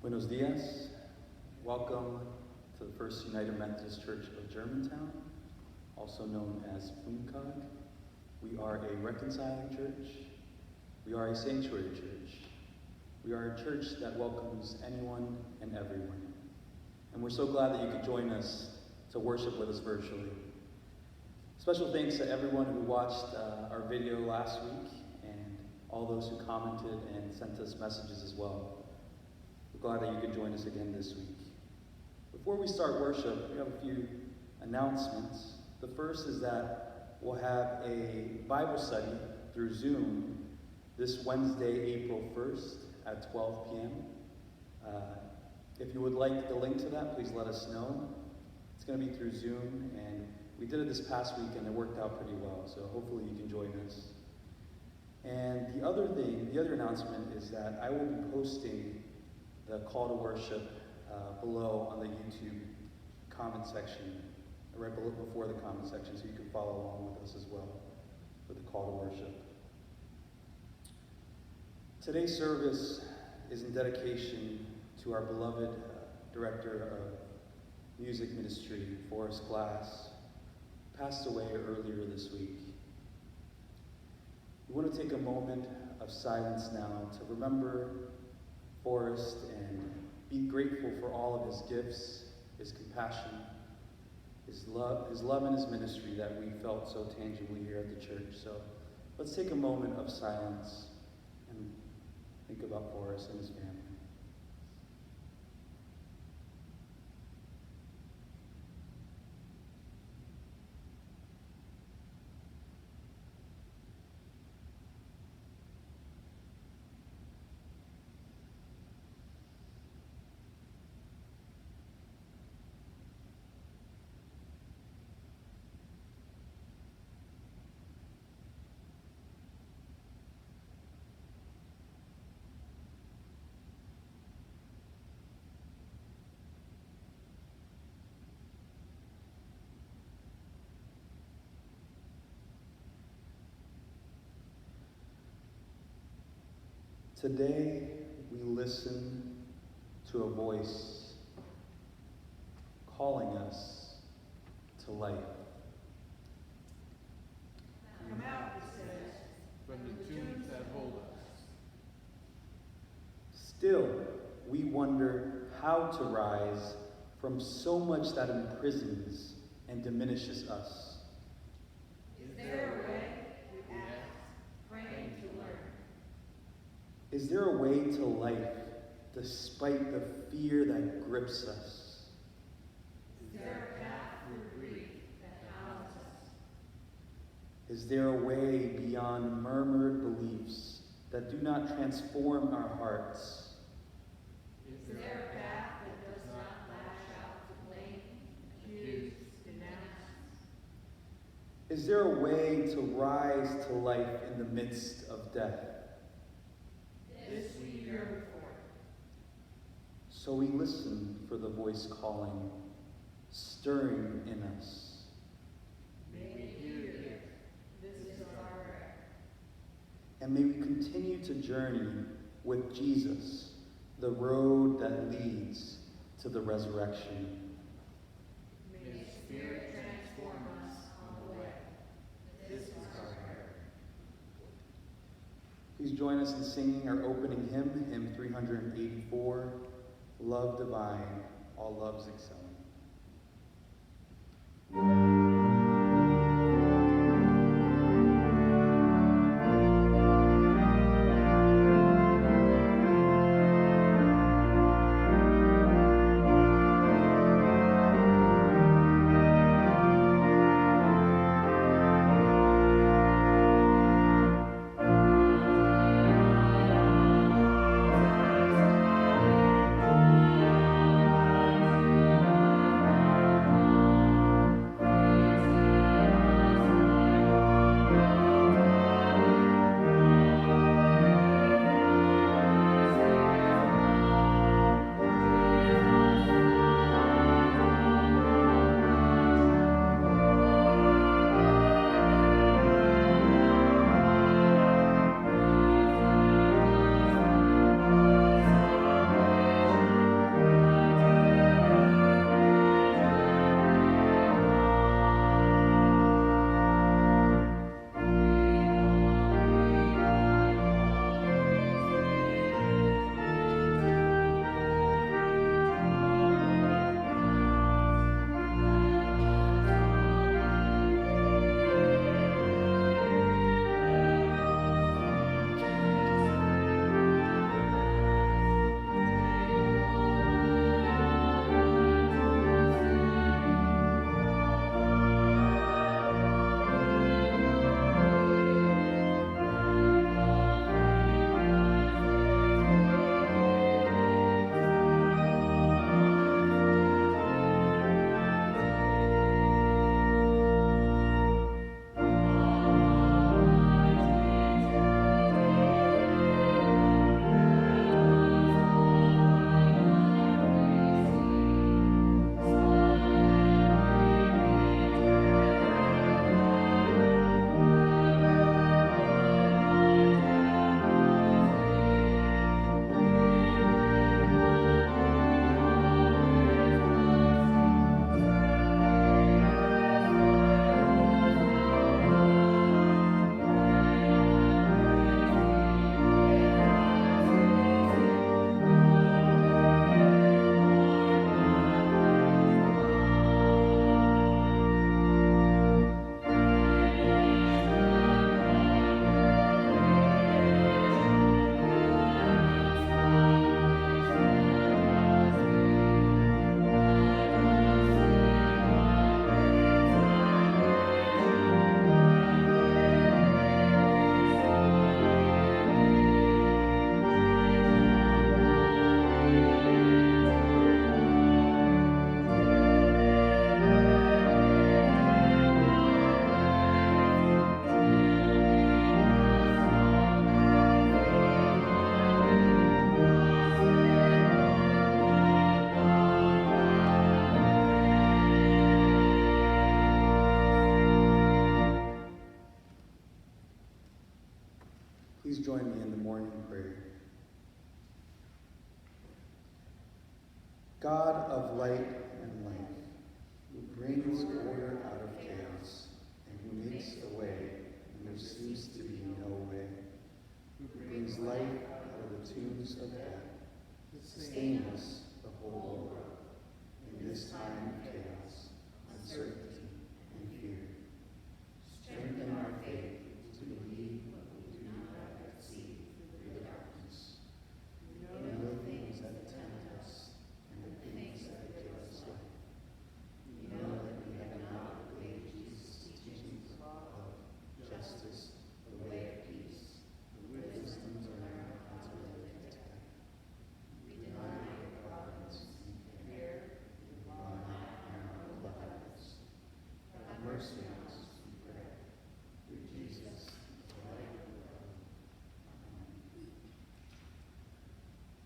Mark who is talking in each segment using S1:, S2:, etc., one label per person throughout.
S1: Buenos dias. Welcome to the First United Methodist Church of Germantown, also known as FUMCOG. We are a reconciling church. We are a sanctuary church. We are a church that welcomes anyone and everyone. And we're so glad that you could join us to worship with us virtually. Special thanks to everyone who watched our video last week and all those who commented and sent us messages as well. We're glad that you could join us again this week. Before we start worship, we have a few announcements. The first is that we'll have a Bible study through Zoom this Wednesday, April 1st at 12 p.m. If you would like the link to that, please let us know. It's going to be through Zoom, and we did it this past week, and it worked out pretty well, so hopefully you can join us. And the other announcement is that I will be posting the call to worship below on the YouTube comment section, right before the comment section, so you can follow along with us as well with the call to worship. Today's service is in dedication to our beloved director of music ministry, Forrest Glass, passed away earlier this week. We want to take a moment of silence now to remember Forrest and be grateful for all of his gifts, his compassion, his love and his ministry that we felt so tangibly here at the church. So let's take a moment of silence and think about Forrest and his family. Today, we listen to a voice calling us to life.
S2: Come out, it says, from the tombs that hold us.
S1: Still, we wonder how to rise from so much that imprisons and diminishes us.
S2: Is there a way, we ask, praying to learn?
S1: Is there a way to life despite the fear that grips us?
S2: Is there a path through grief that hounds us?
S1: Is there a way beyond murmured beliefs that do not transform our hearts?
S2: Is there a path that does not lash out to blame, accuse, denounce?
S1: Is there a way to rise to life in the midst of death?
S2: This we yearn for.
S1: So we listen for the voice calling, stirring in us.
S2: May we hear it. This is our prayer.
S1: And may we continue to journey with Jesus, the road that leads to the resurrection.
S2: May the Spirit transform us on the way. This is our prayer.
S1: Please join us in singing our opening hymn, hymn 384, Love Divine, All Loves Excelling. join me in the morning prayer. God of light and life, who brings order out of chaos, and who makes a way when there seems to be no way, who brings life out of the tombs of death, sustain us the whole world in this time of chaos, uncertainty, and fear. Strengthen our faith to believe what we do not yet see through the darkness. We know the things that tempt us and the things that give us life. We know that we have not obeyed Jesus' teachings of love, justice, the way of peace, the wisdom to learn how to live together. We deny your providence and fear, we rely on our own lives. Have mercy on us, we pray. Through Jesus, the light of the world. Amen.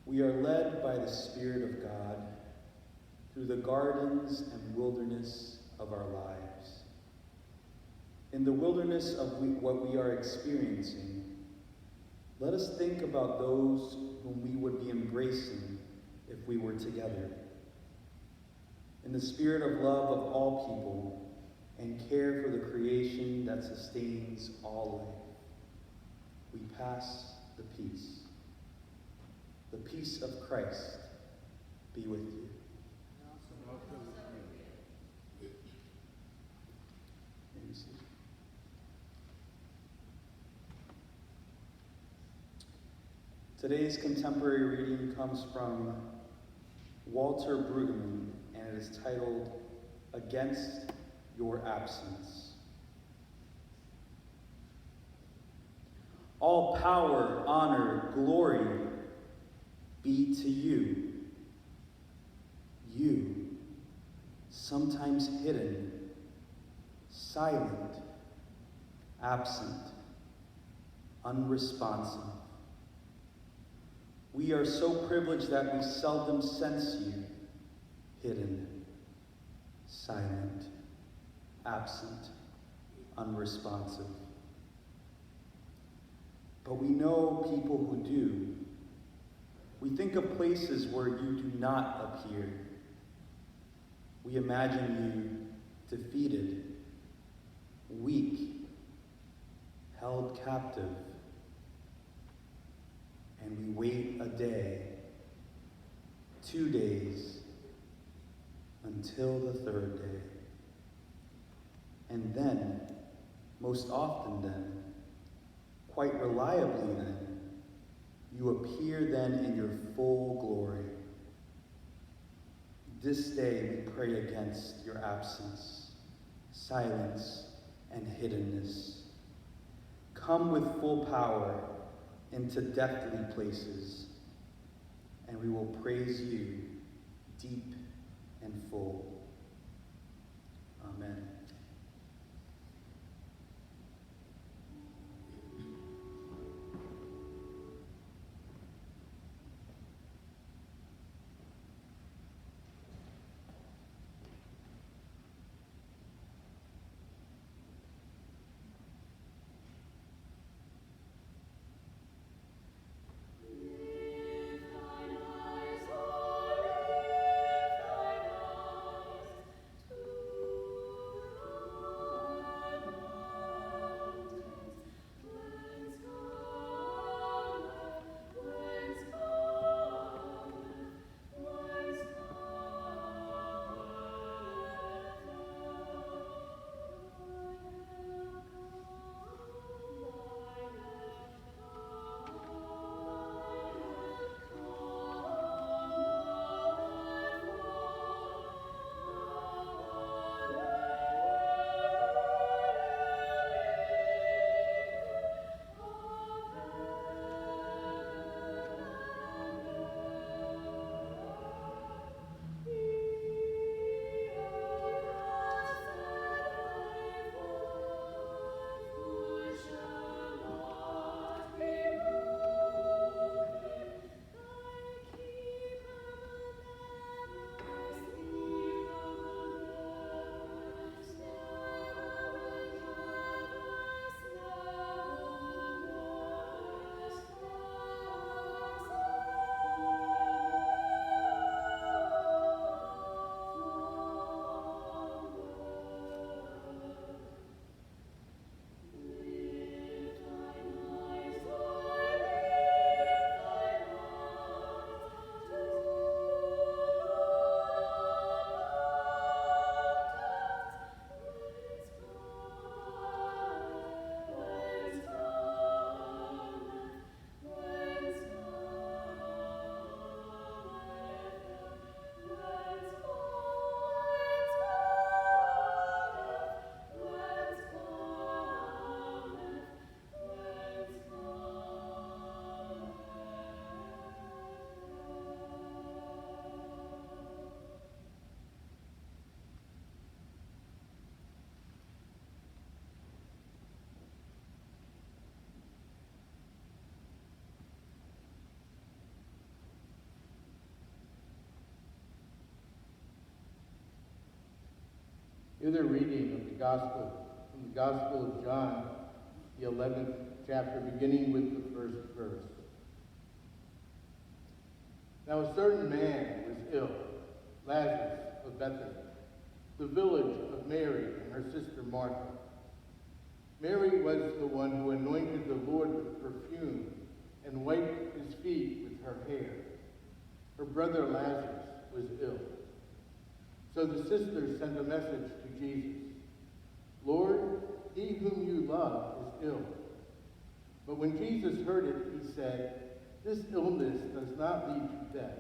S1: We are led by the Spirit of God through the gardens and wilderness of our lives. In the wilderness of what we are experiencing, let us think about those whom we would be embracing if we were together. In the spirit of love of all people and care for the creation that sustains all life, we pass the peace. The peace of Christ be with you. May we see. Today's contemporary reading comes from Walter Brueggemann, and it is titled, Against Your Absence. All power, honor, glory be to you. You, sometimes hidden, silent, absent, unresponsive. We are so privileged that we seldom sense you, hidden, silent, absent, unresponsive. But we know people who do. We think of places where you do not appear. We imagine you defeated, weak, held captive. And we wait a day, 2 days, until the third day. And then, most often then, quite reliably then, you appear then in your full glory. This day we pray against your absence, silence, and hiddenness. Come with full power into deathly places, and we will praise you deep and full. Amen.
S3: Hear the reading of the Gospel from the Gospel of John, the 11th chapter, beginning with the first verse. Now a certain man was ill, Lazarus of Bethany, the village of Mary and her sister Martha. Mary was the one who anointed the Lord with perfume and wiped his feet with her hair. Her brother Lazarus was ill. So the sisters sent a message to Jesus. Lord, he whom you love is ill. But when Jesus heard it, he said, this illness does not lead to death.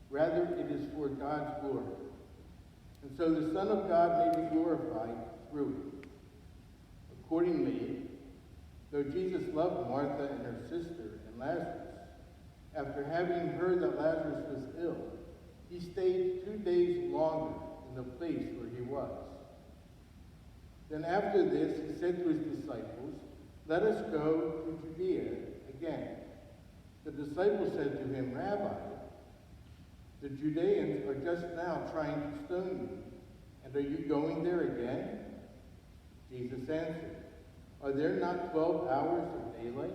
S3: Rather, it is for God's glory. And so the Son of God may be glorified through it. Accordingly, though Jesus loved Martha and her sister and Lazarus, after having heard that Lazarus was ill, he stayed 2 days longer in the place where he was. Then after this, he said to his disciples, let us go to Judea again. The disciples said to him, Rabbi, the Judeans are just now trying to stone you, and are you going there again? Jesus answered, are there not 12 hours of daylight?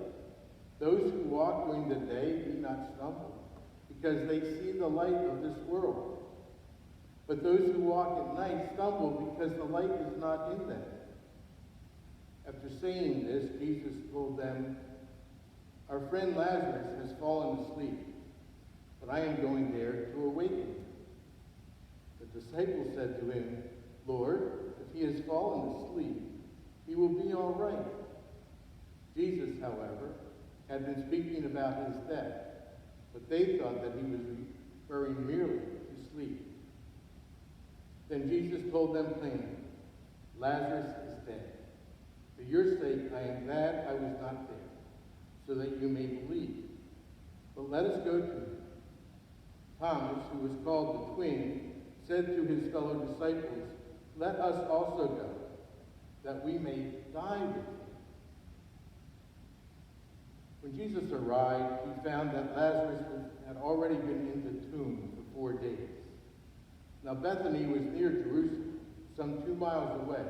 S3: Those who walk during the day do not stumble, because they see the light of this world. But those who walk at night stumble because the light is not in them. After saying this, Jesus told them, our friend Lazarus has fallen asleep, but I am going there to awaken him. The disciples said to him, Lord, if he has fallen asleep, he will be all right. Jesus, however, had been speaking about his death, but they thought that he was referring merely to sleep. Then Jesus told them plainly, Lazarus is dead. For your sake I am glad I was not there, so that you may believe. But let us go to him. Thomas, who was called the twin, said to his fellow disciples, let us also go, that we may die with him. When Jesus arrived, he found that Lazarus had already been in the tomb for 4 days. Now Bethany was near Jerusalem, some 2 miles away,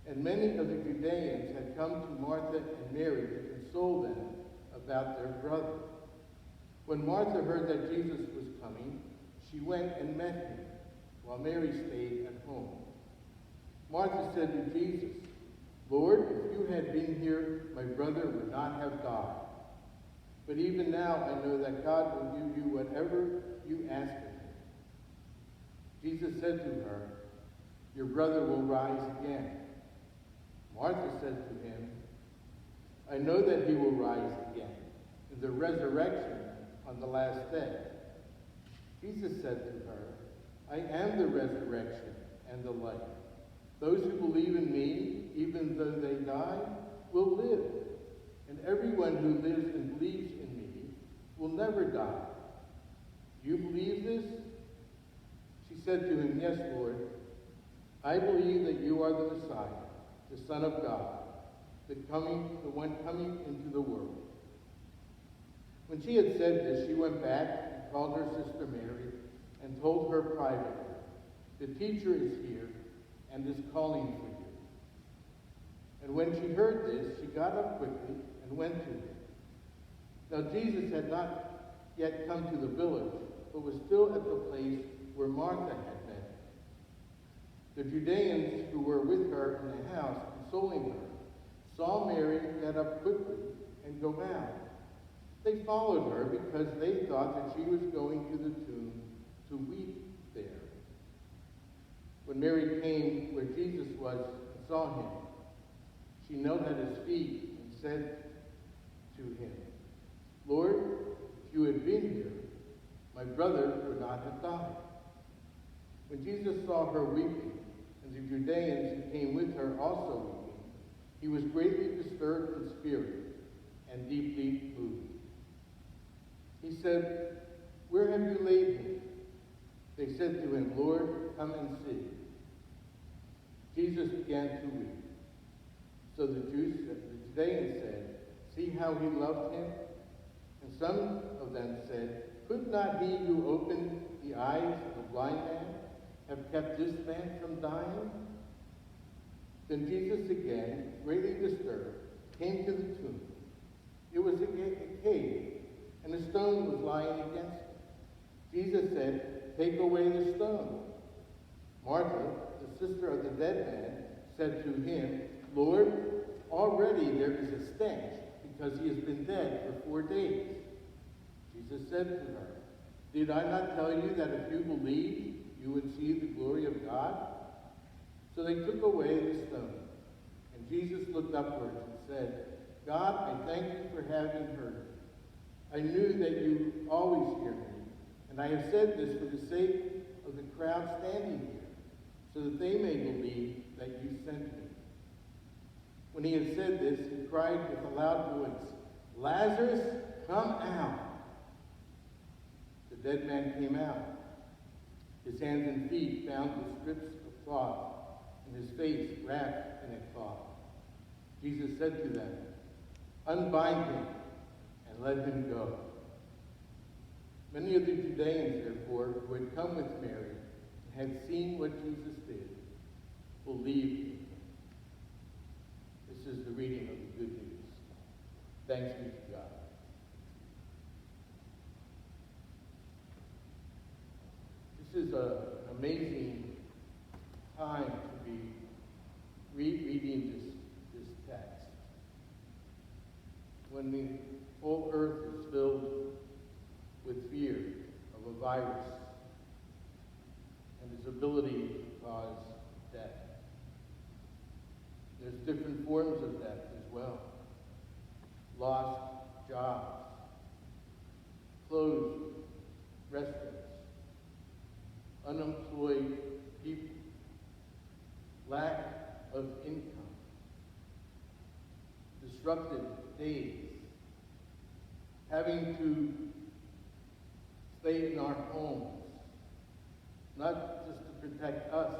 S3: and many of the Judeans had come to Martha and Mary to console them about their brother. When Martha heard that Jesus was coming, she went and met him, while Mary stayed at home. Martha said to Jesus, Lord, if you had been here, my brother would not have died. But even now I know that God will give you whatever you ask of him. Jesus said to her, your brother will rise again. Martha said to him, I know that he will rise again in the resurrection on the last day. Jesus said to her, I am the resurrection and the life. Those who believe in me, even though they die, will live. And everyone who lives and believes in me will never die. Do you believe this? She said to him, yes, Lord. I believe that you are the Messiah, the Son of God, the one coming into the world. When she had said this, she went back and called her sister Mary and told her privately, the teacher is here and is calling for you. And when she heard this, she got up quickly and went to him. Now Jesus had not yet come to the village, but was still at the place where Martha had met him. The Judeans who were with her in the house, consoling her, saw Mary get up quickly and go out. They followed her because they thought that she was going to the tomb to weep there. When Mary came where Jesus was and saw him, she knelt at his feet and said to him, Lord, if you had been here, my brother would not have died. When Jesus saw her weeping, and the Judeans who came with her also weeping, he was greatly disturbed in spirit and deeply moved. He said, where have you laid him? They said to him, Lord, come and see. Jesus began to weep. So the Judeans said, see how he loved him? And some of them said, could not he who opened the eyes of the blind man have kept this man from dying?" Then Jesus, again, greatly disturbed, came to the tomb. It was a cave, and a stone was lying against it. Jesus said, "Take away the stone." Martha, the sister of the dead man, said to him, "Lord, already there is a stench, because he has been dead for 4 days." Jesus said to her, "Did I not tell you that if you believe, you would see the glory of God?" So they took away the stone. And Jesus looked upwards and said, "God, I thank you for having heard me. I knew that you always hear me, and I have said this for the sake of the crowd standing here, so that they may believe that you sent me." When he had said this, he cried with a loud voice, "Lazarus, come out!" The dead man came out, his hands and feet bound with strips of cloth, and his face wrapped in a cloth. Jesus said to them, "Unbind him and let him go." Many of the Judeans, therefore, who had come with Mary and had seen what Jesus did, believed in him. This is the reading of the good news. Thanks be to God. This is an amazing time to be reading this text. When the whole earth is filled with fear of a virus and its ability to cause death. There's different forms of death as well. Lost jobs, closed restaurants, unemployed people, lack of income, disrupted days, having to stay in our homes, not just to protect us,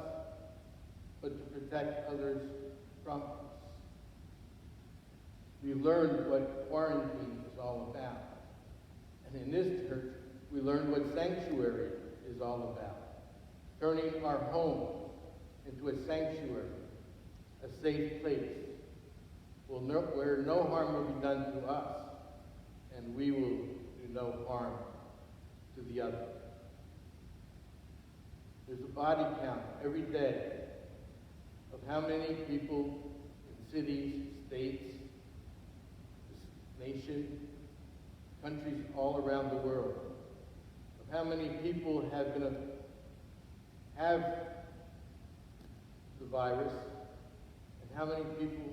S3: but to protect others from us. We learned what quarantine is all about. And in this church, we learned what sanctuary is all about. Turning our homes into a sanctuary, a safe place, where no harm will be done to us, and we will do no harm to the other. There's a body count every day of how many people in cities, states, this nation, countries all around the world, of how many people have the virus, and how many people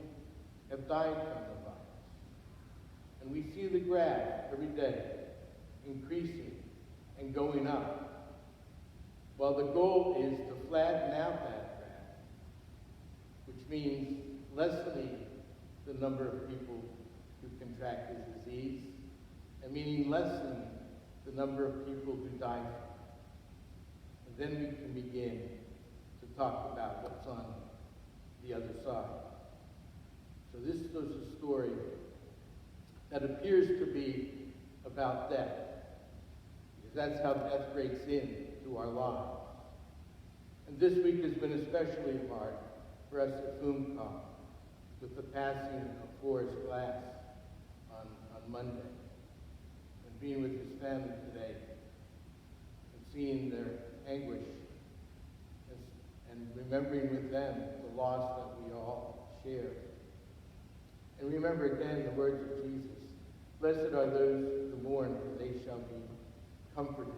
S3: have died from the virus. And we see the graph every day increasing and going up. Well, the goal is to flatten out that graph, which means lessening the number of people who contract the disease, and meaning lessening the number of people who die from it. And then we can begin to talk about what's on the other side. So this is a story that appears to be about death, because that's how death breaks into our lives. And this week has been especially hard for us at FUMCOG, with the passing of Forrest Glass on Monday, and being with his family today, and seeing their anguish, and remembering with them the loss that we all share. And remember again the words of Jesus, "Blessed are those who mourn, for they shall be comforted."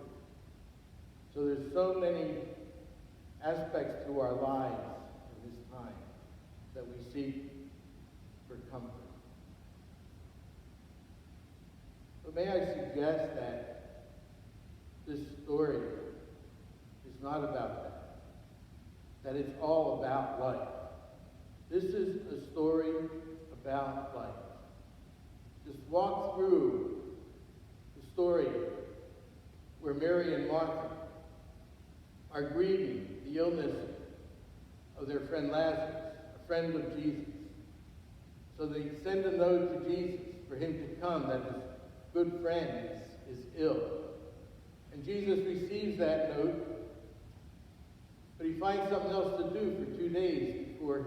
S3: So there's so many aspects to our lives in this time that we seek for comfort. But may I suggest that this story is not about that it's all about life. This is a story about life. Just walk through the story where Mary and Martha are grieving the illness of their friend Lazarus, a friend of Jesus. So they send a note to Jesus for him to come, that his good friend is ill. And Jesus receives that note But he finds something else to do for 2 days before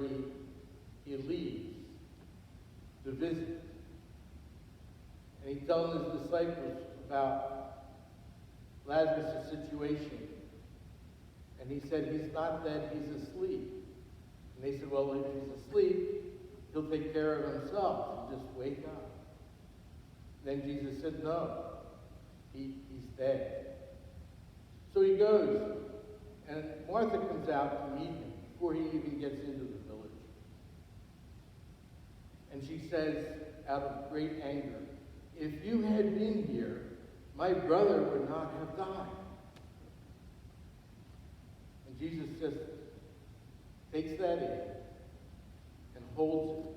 S3: he leaves to visit. And he tells his disciples about Lazarus' situation. And he said, he's not dead, he's asleep. And they said, well, if he's asleep, he'll take care of himself. He'll just wake up. Then Jesus said, no, he's dead. So he goes, and Martha comes out to meet him before he even gets into the village. And she says, out of great anger, if you had been here, my brother would not have died. And Jesus just takes that in and holds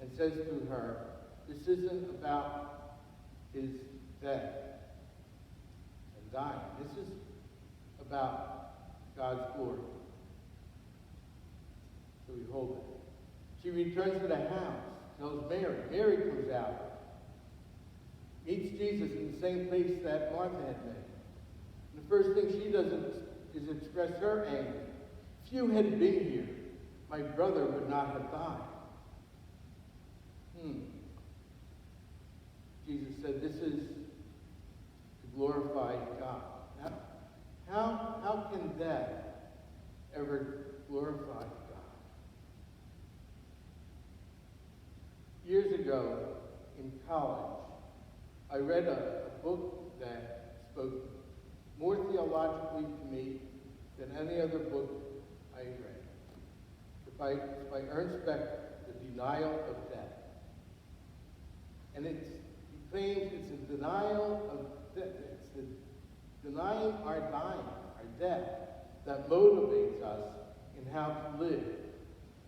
S3: it and says to her, this isn't about his death and dying. This is about God's glory. So we hold it. She returns to the house, tells Mary. Mary comes out, meets Jesus in the same place that Martha had met. And the first thing she does is express her anger. If you had been here, my brother would not have died. Jesus said, this is to glorify God. How can that ever glorify God? Years ago in college, I read a book that spoke more theologically to me than any other book I read. It's by Ernst Becker, The Denial of Death. And he claims it's a denial of death. It's the denying our dying, our death, that motivates us in how to live.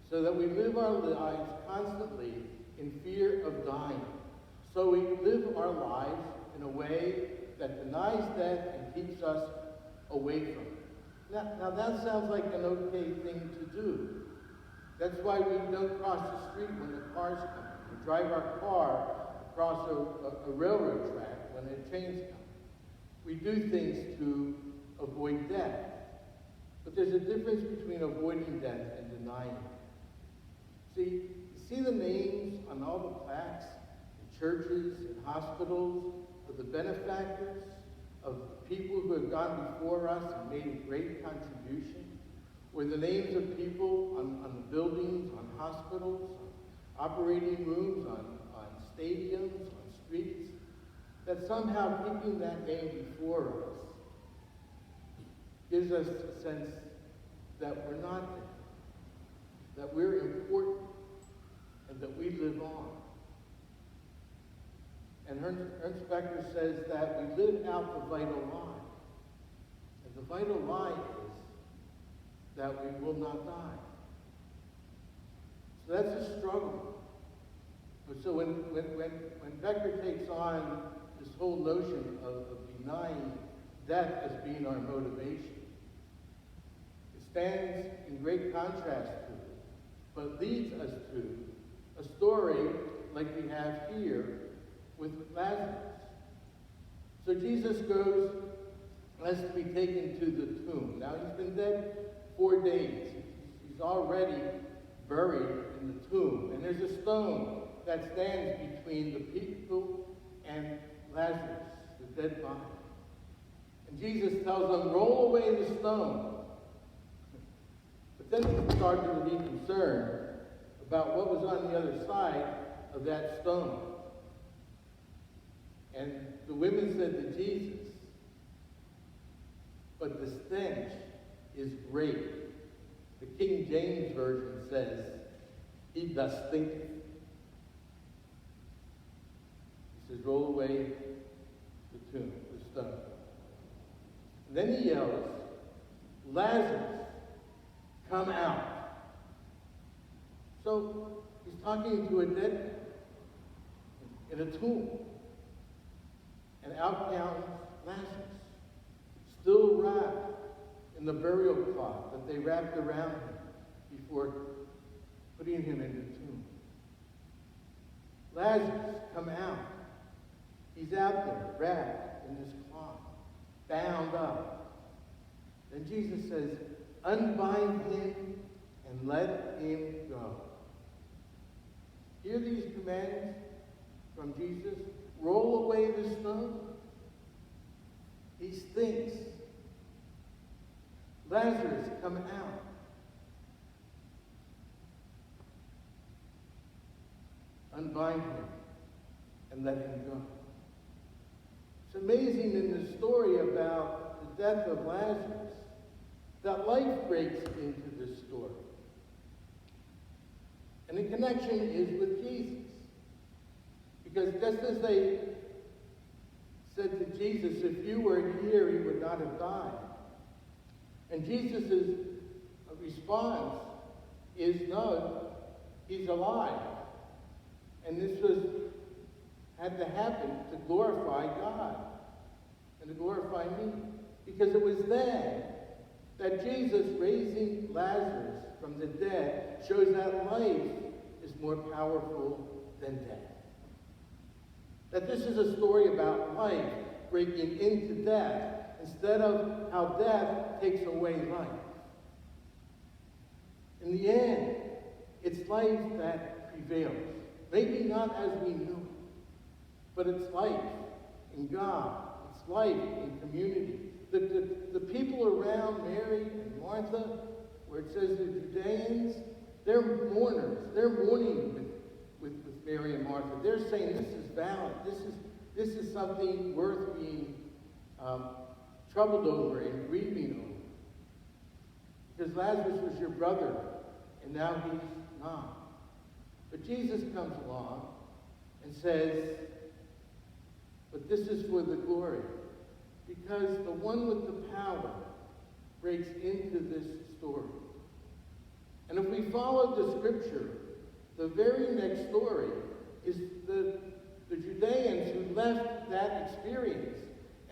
S3: So that we live our lives constantly in fear of dying. So we live our lives in a way that denies death and keeps us away from it. Now that sounds like an okay thing to do. That's why we don't cross the street when the cars come. We drive our car across a railroad track when the trains come. We do things to avoid death. But there's a difference between avoiding death and denying it. See the names on all the plaques in churches and hospitals of the benefactors, of people who have gone before us and made a great contribution, or the names of people on the buildings, on hospitals, on operating rooms, on stadiums, on streets, that somehow keeping that name before us gives us a sense that we're not dead, that we're important, and that we live on. And Ernst Becker says that we live out the vital lie. And the vital lie is that we will not die. So that's a struggle. So when Becker takes on this whole notion of denying death as being our motivation, it stands in great contrast to it, but leads us to a story like we have here with Lazarus. So Jesus has to be taken to the tomb. Now he's been dead 4 days. He's already buried in the tomb. And there's a stone that stands between the people and Lazarus, the dead body. And Jesus tells them, roll away the stone. But then he started to be concerned about what was on the other side of that stone. And the women said to Jesus, but the stench is great. The King James Version says, he does stinketh. He says, roll away the tomb, the stone. And then he yells, Lazarus, come out. So he's talking to a dead man in a tomb. And out comes Lazarus, still wrapped in the burial cloth that they wrapped around him before putting him in the tomb. Lazarus, come out. He's out there, wrapped in this cloth, bound up. Then Jesus says, unbind him and let him go. Hear these commands from Jesus? Roll away the stone. He stinks. Lazarus, come out. Unbind him and let him go. It's amazing in the story about the death of Lazarus that life breaks into this story. And the connection is with Jesus. Because just as they said to Jesus, if you were here, he would not have died. And Jesus' response is, no, he's alive. And this had to happen to glorify God and to glorify me. Because it was then that Jesus raising Lazarus from the dead shows that life is more powerful than death. That this is a story about life breaking into death instead of how death takes away life. In the end, it's life that prevails. Maybe not as we know it, but it's life in God. It's life in community. The people around Mary and Martha, where it says the Judeans, they're mourners. They're mourning with Mary and Martha. They're saying this is valid. This is something worth being troubled over and grieving over. Because Lazarus was your brother, and now he's not. But Jesus comes along and says, but this is for the glory. Because the one with the power breaks into this story. And if we follow the scripture, the very next story is the Judeans who left that experience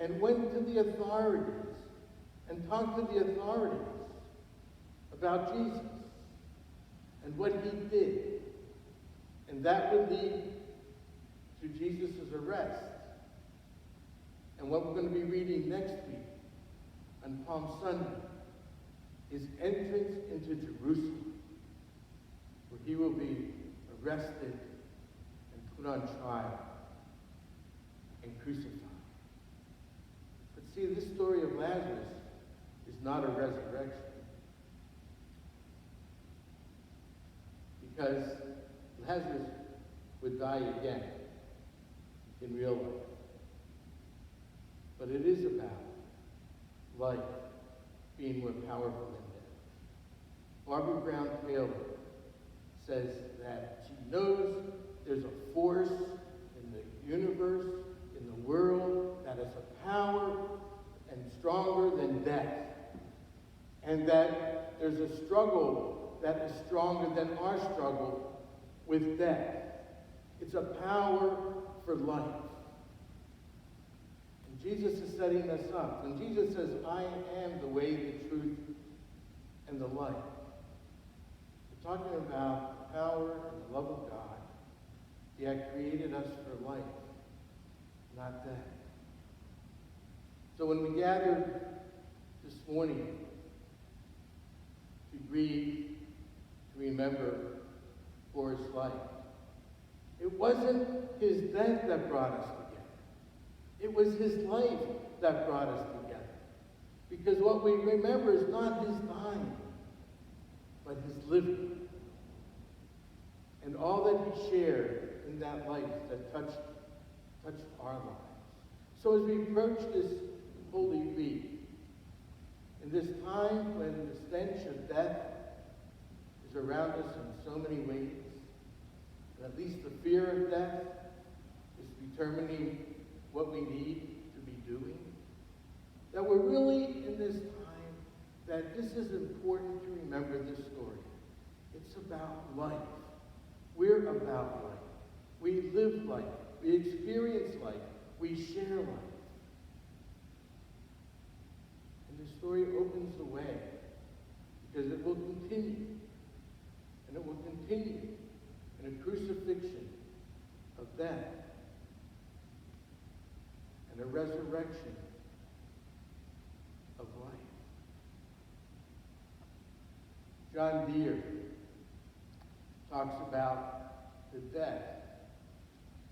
S3: and went to the authorities and talked to the authorities about Jesus and what he did. And that would lead to Jesus' arrest. And what we're going to be reading next week on Palm Sunday is entrance into Jerusalem, where he will be arrested and put on trial and crucified. But see, this story of Lazarus is not a resurrection. Because Lazarus would die again in real life. But it is about life being more powerful than death. Barbara Brown Taylor says that she knows there's a force in the universe, in the world, that is a power and stronger than death. And that there's a struggle that is stronger than our struggle with death. It's a power for life. And Jesus is setting us up. When Jesus says, I am the way, the truth, and the life, we're talking about the power and the love of God. He had created us for life, not death. So when we gathered this morning to grieve, to remember for his life, it wasn't his death that brought us together. It was his life that brought us together. Because what we remember is not his dying, but his living. And all that he shared in that life that touched our lives. So as we approach this Holy Week, in this time when the stench of death is around us in so many ways, and at least the fear of death is determining what we need to be doing, that we're really in this time that this is important to remember this story. It's about life. We're about life. We live life. We experience life. We share life. And the story opens the way because it will continue. And it will continue in a crucifixion of death and a resurrection of life. John Deere talks about the death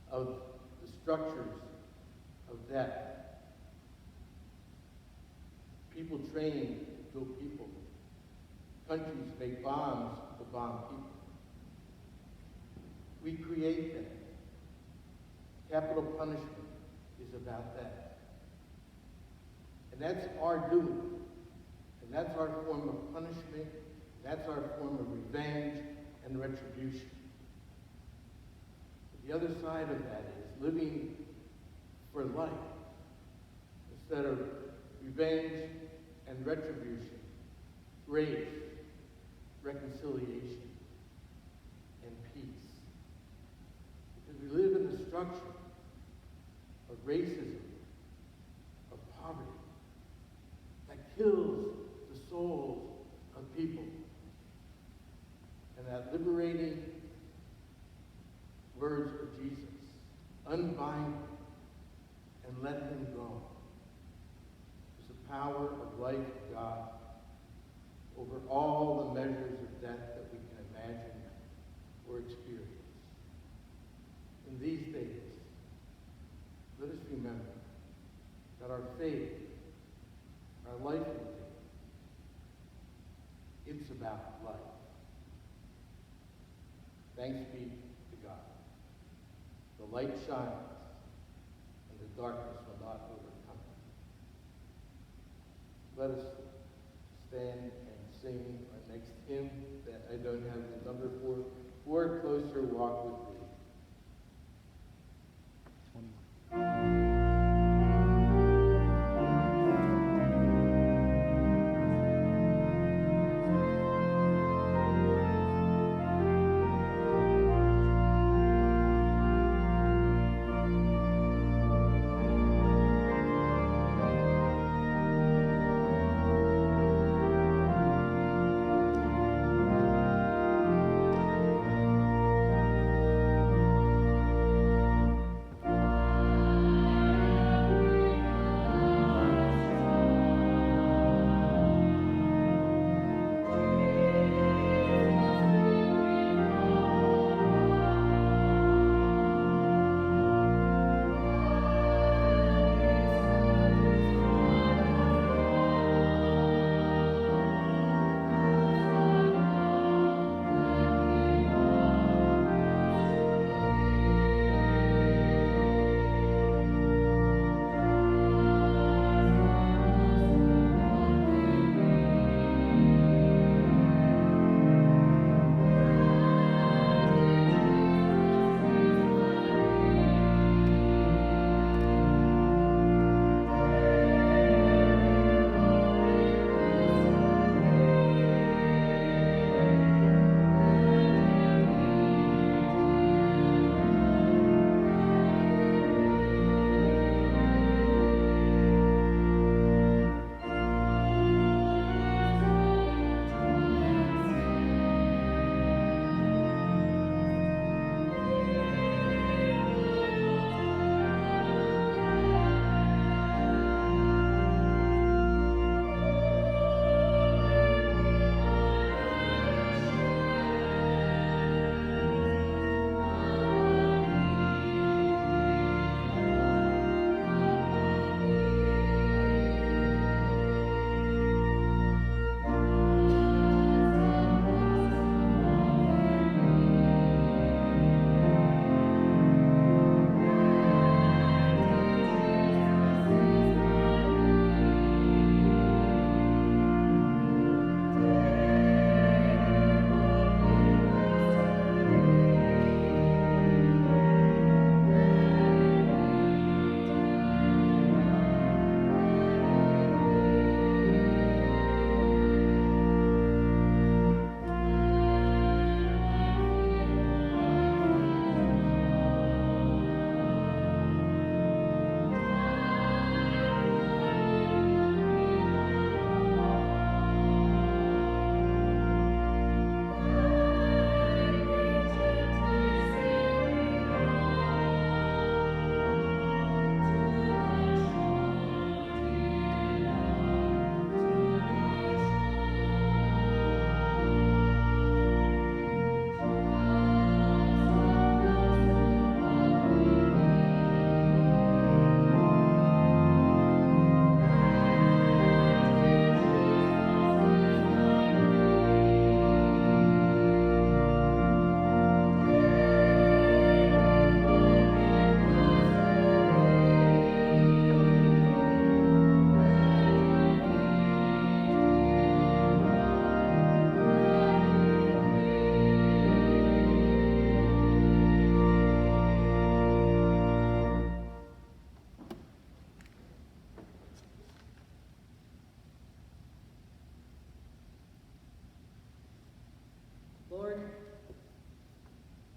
S3: of the structures of death. People train to kill people. Countries make bombs to bomb people. We create them. Capital punishment is about that. And that's our doing. And that's our form of punishment. That's our form of revenge and retribution. But the other side of that is living for life instead of revenge and retribution, grace, reconciliation, and peace. Because we live in the structure of racism, of poverty, that kills the souls of people. And that liberating words of Jesus, unbind him and let him go, is the power of life of God over all the measures of death that we can imagine or experience. In these days, let us remember that our faith, our life in faith, it's about life. Thanks be to God. The light shines, and the darkness will not overcome it. Let us stand and sing our next hymn that I don't have the number for a closer walk with thee.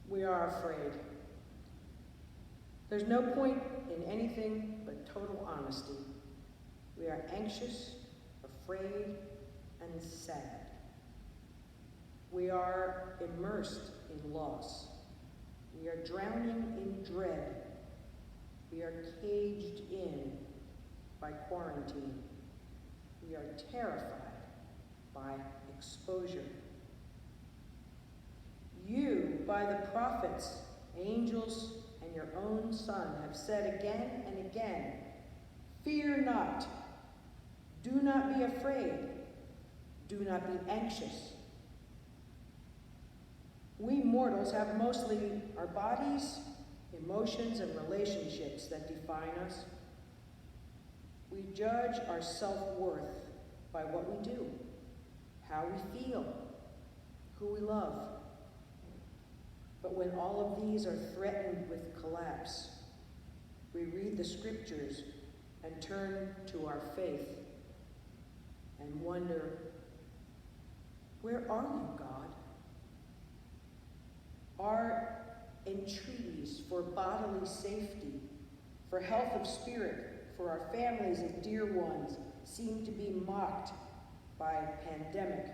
S4: We are afraid. There's no point in anything but total honesty. We are anxious, afraid, and sad. We are immersed in loss. We are drowning in dread. We are caged in by quarantine. We are terrified by exposure. You, by the prophets, angels, and your own Son, have said again and again, fear not, do not be afraid, do not be anxious. We mortals have mostly our bodies, emotions, and relationships that define us. We judge our self-worth by what we do, how we feel, who we love. But when all of these are threatened with collapse, we read the scriptures and turn to our faith and wonder, where are you, God? Our entreaties for bodily safety, for health of spirit, for our families and dear ones seem to be mocked by pandemic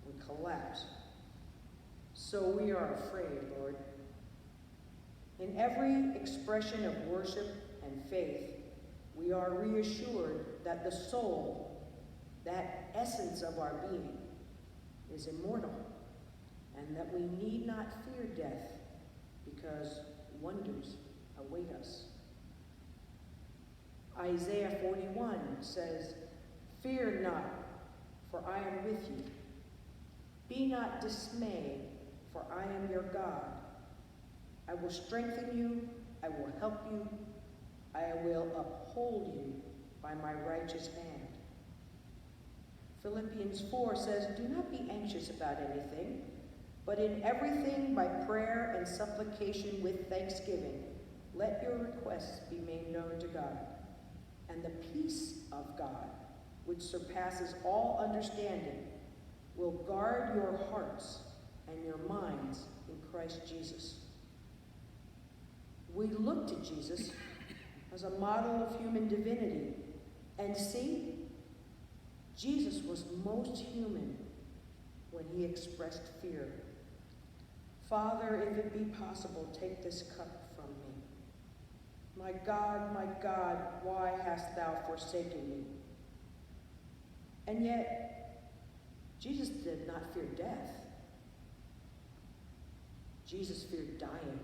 S4: and collapse. So we are afraid, Lord. In every expression of worship and faith, we are reassured that the soul, that essence of our being, is immortal, and that we need not fear death because wonders await us. Isaiah 41 says, fear not, for I am with you. Be not dismayed, for I am your God. I will strengthen you, I will help you, I will uphold you by my righteous hand. Philippians 4 says, do not be anxious about anything, but in everything by prayer and supplication with thanksgiving, let your requests be made known to God. And the peace of God, which surpasses all understanding, will guard your hearts and your minds in Christ Jesus. We look to Jesus as a model of human divinity, and see, Jesus was most human when he expressed fear. Father, if it be possible, take this cup from me. My God, why hast thou forsaken me? And yet, Jesus did not fear death. Jesus feared dying,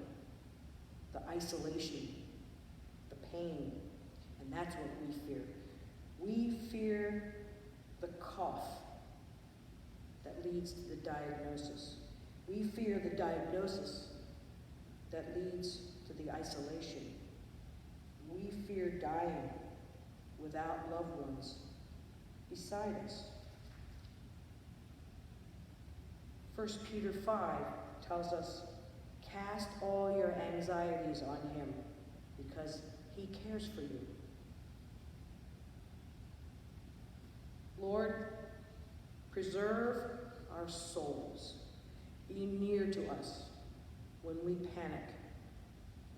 S4: the isolation, the pain, and that's what we fear. We fear the cough that leads to the diagnosis. We fear the diagnosis that leads to the isolation. We fear dying without loved ones beside us. 1 Peter 5 tells us, cast all your anxieties on him because he cares for you. Lord, preserve our souls. Be near to us when we panic.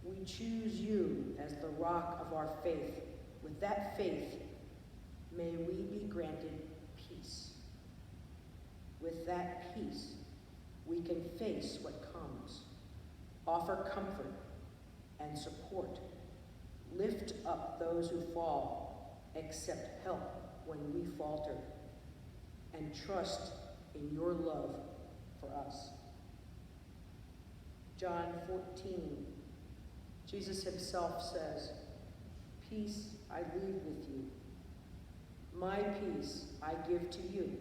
S4: We choose you as the rock of our faith. With that faith, may we be granted peace. With that peace, we can face what comes, offer comfort and support, lift up those who fall, accept help when we falter, and trust in your love for us. John 14, Jesus himself says, peace I leave with you. My peace I give to you.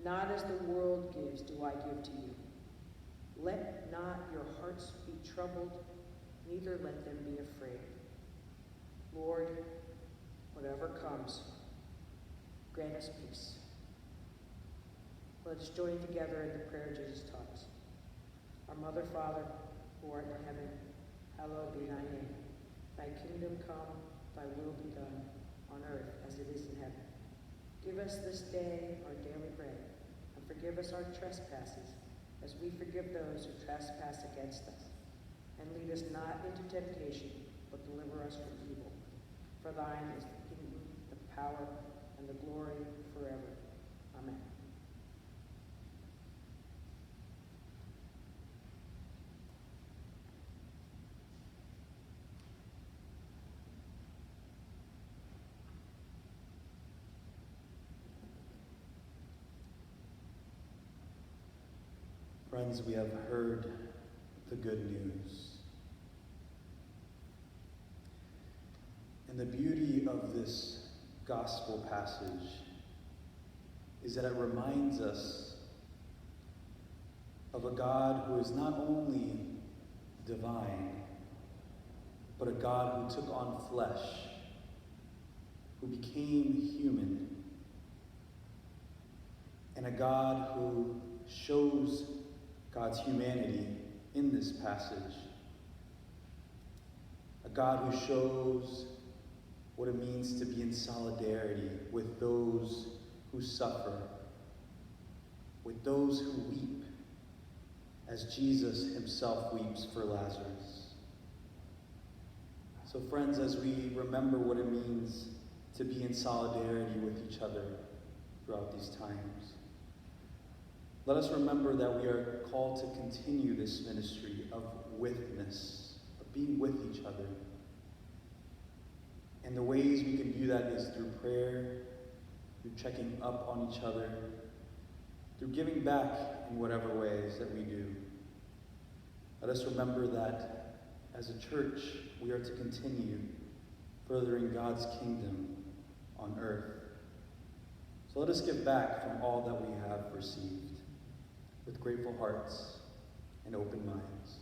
S4: Not as the world gives do I give to you. Let not your hearts be troubled, neither let them be afraid. Lord, whatever comes, grant us peace. Let us join together in the prayer Jesus taught us. Our Mother, Father, who art in heaven, hallowed be thy name. Thy kingdom come, thy will be done, on earth as it is in heaven. Give us this day our daily bread, and forgive us our trespasses, as we forgive those who trespass against us. And lead us not into temptation, but deliver us from evil. For thine is the kingdom, the power, and the glory forever. Amen.
S1: Friends, we have heard the good news. And the beauty of this gospel passage is that it reminds us of a God who is not only divine, but a God who took on flesh, who became human, and a God who shows God's humanity in this passage. A God who shows what it means to be in solidarity with those who suffer, with those who weep, as Jesus himself weeps for Lazarus. So friends, as we remember what it means to be in solidarity with each other throughout these times, let us remember that we are called to continue this ministry of witness, of being with each other. And the ways we can do that is through prayer, through checking up on each other, through giving back in whatever ways that we do. Let us remember that as a church, we are to continue furthering God's kingdom on earth. So let us give back from all that we have received with grateful hearts and open minds.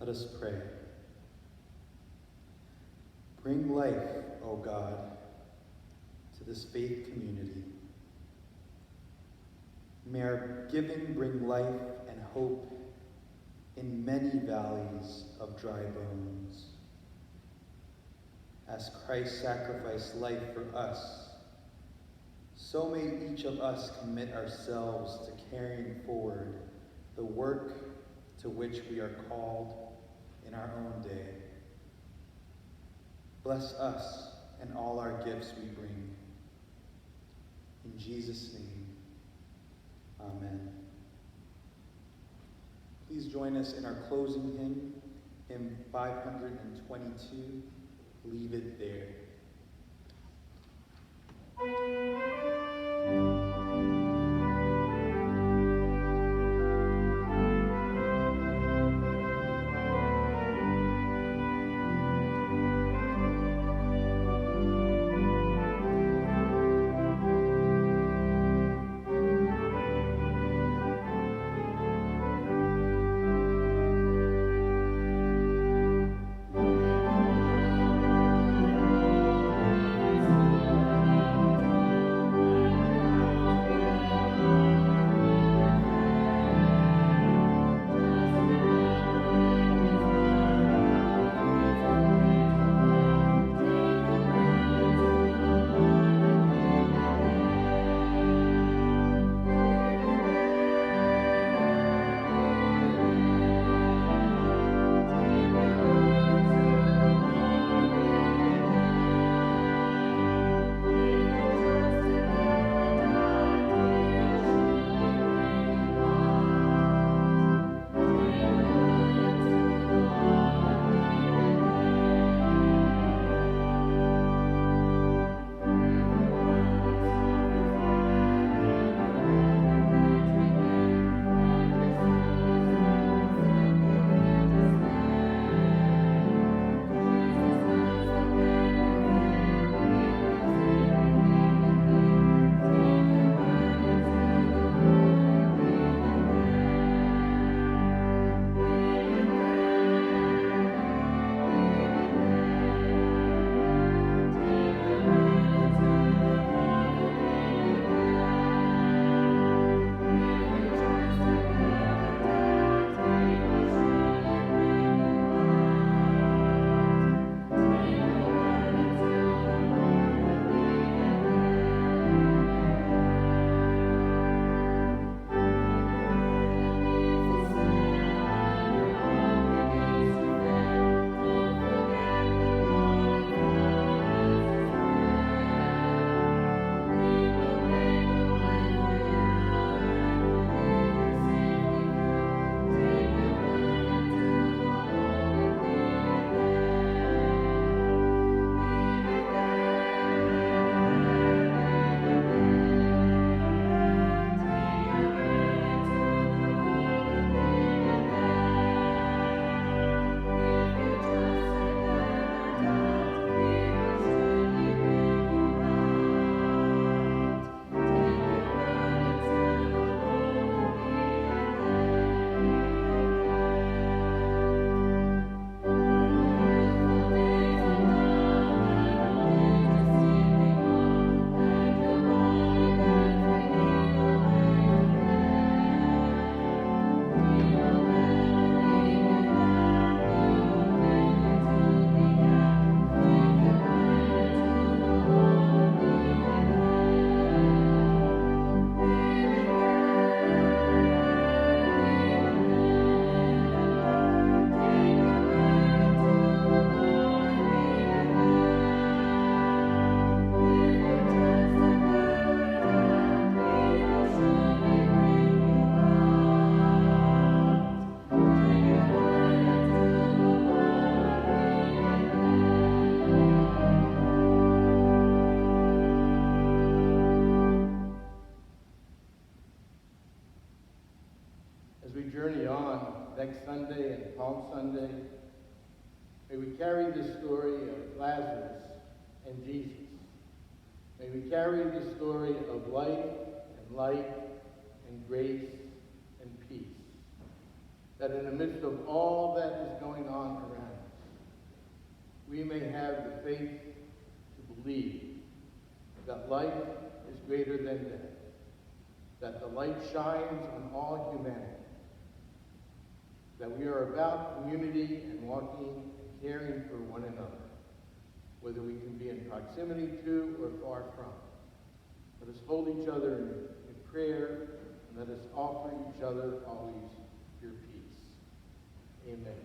S1: Let us pray. Bring life, O God, to this faith community. May our giving bring life and hope in many valleys of dry bones. As Christ sacrificed life for us, so may each of us commit ourselves to carrying forward the work to which we are called in our own day. Bless us and all our gifts we bring. In Jesus' name, amen. Please join us in our closing hymn, hymn 522, Leave It There.
S3: journey on next Sunday and Palm Sunday, may we carry the story of Lazarus and Jesus. May we carry the story of life and light and grace and peace. that in the midst of all that is going on around us, we may have the faith to believe that life is greater than death, that the light shines on all humanity, that we are about community and walking and caring for one another, whether we can be in proximity to or far from. Let us hold each other in prayer, and let us offer each other always your peace. Amen.